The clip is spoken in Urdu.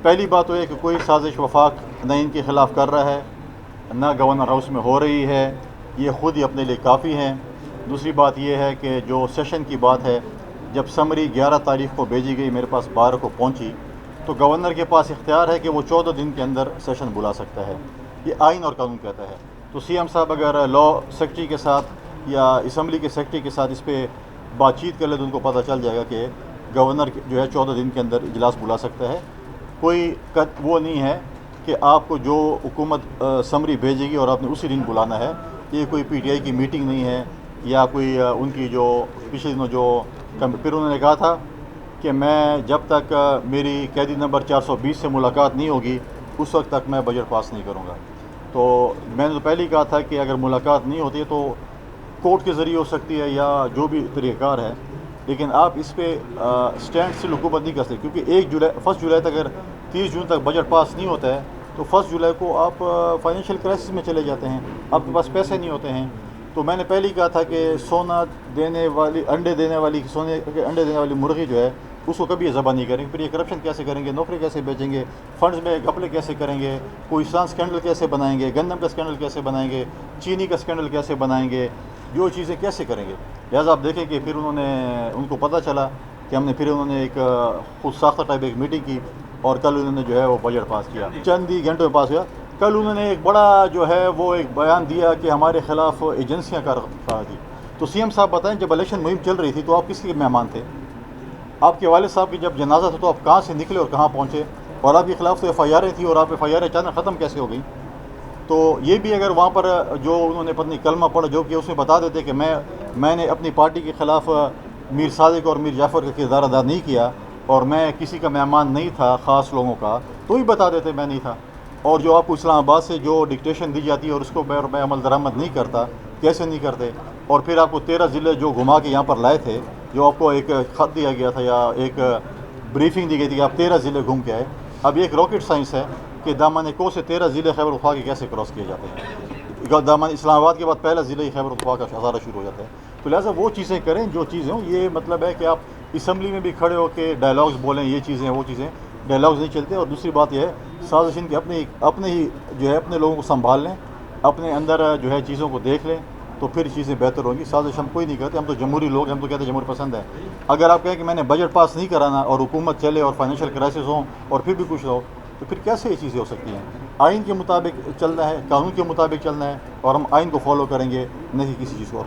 پہلی بات تو یہ کہ کوئی سازش وفاق نہ ان کے خلاف کر رہا ہے، نہ گورنر ہاؤس میں ہو رہی ہے، یہ خود ہی اپنے لیے کافی ہیں۔ دوسری بات یہ ہے کہ جو سیشن کی بات ہے، جب سمری 11 تاریخ کو بھیجی گئی، میرے پاس 12 کو پہنچی، تو گورنر کے پاس اختیار ہے کہ وہ 14 دن کے اندر سیشن بلا سکتا ہے، یہ آئین اور قانون کہتا ہے۔ تو سی ایم صاحب اگر لا سیکرٹری کے ساتھ یا اسمبلی کے سیکرٹری کے ساتھ اس پہ بات چیت کر لے تو ان کو پتہ چل جائے گا کہ گورنر جو ہے 14 دن کے اندر اجلاس بلا سکتا ہے۔ کوئی وہ نہیں ہے کہ آپ کو جو حکومت سمری بھیجے گی اور آپ نے اسی دن بلانا ہے، یہ کوئی پی ٹی آئی کی میٹنگ نہیں ہے یا کوئی ان کی جو پچھلے دنوں جو پھر انہوں نے کہا تھا کہ میں جب تک میری قیدی نمبر 420 سے ملاقات نہیں ہوگی اس وقت تک میں بجٹ پاس نہیں کروں گا۔ تو میں نے تو پہلے ہی کہا تھا کہ اگر ملاقات نہیں ہوتی ہے تو کورٹ کے ذریعے ہو سکتی ہے یا جو بھی طریقہ کار ہے، لیکن آپ اس پہ اسٹینڈ سٹل حکومت نہیں کر سکتے، کیونکہ 1 جولائی تک اگر 30 جون تک بجٹ پاس نہیں ہوتا ہے تو 1 جولائی کو آپ فائنینشیل کرائسس میں چلے جاتے ہیں، آپ کے پاس پیسے نہیں ہوتے ہیں۔ تو میں نے پہلے ہی کہا تھا کہ سونا دینے والی انڈے دینے والی مرغی جو ہے اس کو کبھی یہ ذبح نہیں کریں گے، پھر یہ کرپشن کیسے کریں گے، نوکری کیسے بیچیں گے، فنڈز میں گھپلے کیسے کریں گے، کوئسٹان اسکینڈل کیسے بنائیں گے، گندم کا اسکینڈل کیسے بنائیں گے، چینی کا اسکینڈل کیسے بنائیں گے، جو چیزیں کیسے کریں گے۔ لہٰذا آپ دیکھیں کہ پھر ان کو پتہ چلا کہ انہوں نے ایک خود ساختہ ٹائپ ایک میٹنگ کی اور کل انہوں نے جو ہے وہ بجٹ پاس کیا، چند ہی گھنٹوں میں پاس ہوا۔ کل انہوں نے ایک بڑا جو ہے وہ ایک بیان دیا کہ ہمارے خلاف ایجنسیاں کر رہا تھی۔ تو سی ایم صاحب بتائیں، جب الیکشن مہم چل رہی تھی تو آپ کس کے مہمان تھے؟ آپ کے والد صاحب کی جب جنازہ تھا تو آپ کہاں سے نکلے اور کہاں پہنچے؟ اور آپ کے خلاف تو ایف آئی آریں تھیں اور آپ ایف آئی آریں اچانک ختم کیسے ہو گئی؟ تو یہ بھی اگر وہاں پر جو انہوں نے پتنی کلمہ پڑھا جو کہ اس میں بتا دیتے کہ میں نے اپنی پارٹی کے خلاف میر صادق اور میر جعفر کا کردار ادا نہیں کیا اور میں کسی کا مہمان نہیں تھا خاص لوگوں کا، تو ہی بتا دیتے میں نہیں تھا۔ اور جو آپ کو اسلام آباد سے جو ڈکٹیشن دی جاتی ہے اور اس کو میں عمل درآمد نہیں کرتا، کیسے نہیں کرتے؟ اور پھر آپ کو 13 ضلع جو گھما کے یہاں پر لائے تھے، جو آپ کو ایک خط دیا گیا تھا یا ایک بریفنگ دی گئی تھی کہ آپ 13 ضلع گھوم کے آئے۔ اب ایک راکٹ سائنس ہے کہ دامن کو سے 13 ضلع خیبر پختونخوا کے کیسے کراس کیے جاتے ہیں۔ دامن اسلام آباد کے بعد پہلا ضلع ہی خیبر پختونخوا کا ہزارہ شروع ہو جاتا ہے۔ تو لہٰذا وہ چیزیں کریں جو چیزیں ہوں، یہ مطلب ہے کہ آپ اسمبلی میں بھی کھڑے ہو کے ڈائلاگز بولیں، یہ چیزیں وہ چیزیں ڈائلاگز نہیں چلتے۔ اور دوسری بات یہ ہے سازشین کے اپنے ہی جو ہے اپنے لوگوں کو سنبھال لیں، اپنے اندر جو ہے چیزوں کو دیکھ لیں تو پھر چیزیں بہتر ہوں گی۔ سازش ہم کوئی نہیں کرتے، ہم تو جمہوری لوگ ہیں، ہم تو کہتے ہیں جمہوری پسند ہے۔ اگر آپ کہیں کہ میں نے بجٹ پاس نہیں کرانا اور حکومت چلے اور فائنینشیل کرائسس ہوں اور پھر بھی کچھ ہو، تو پھر کیسے یہ چیزیں ہو سکتی ہیں؟ آئین کے مطابق چلنا ہے، قانون کے مطابق چلنا ہے اور ہم آئین کو فالو کریں گے، نہیں کسی چیز کو اور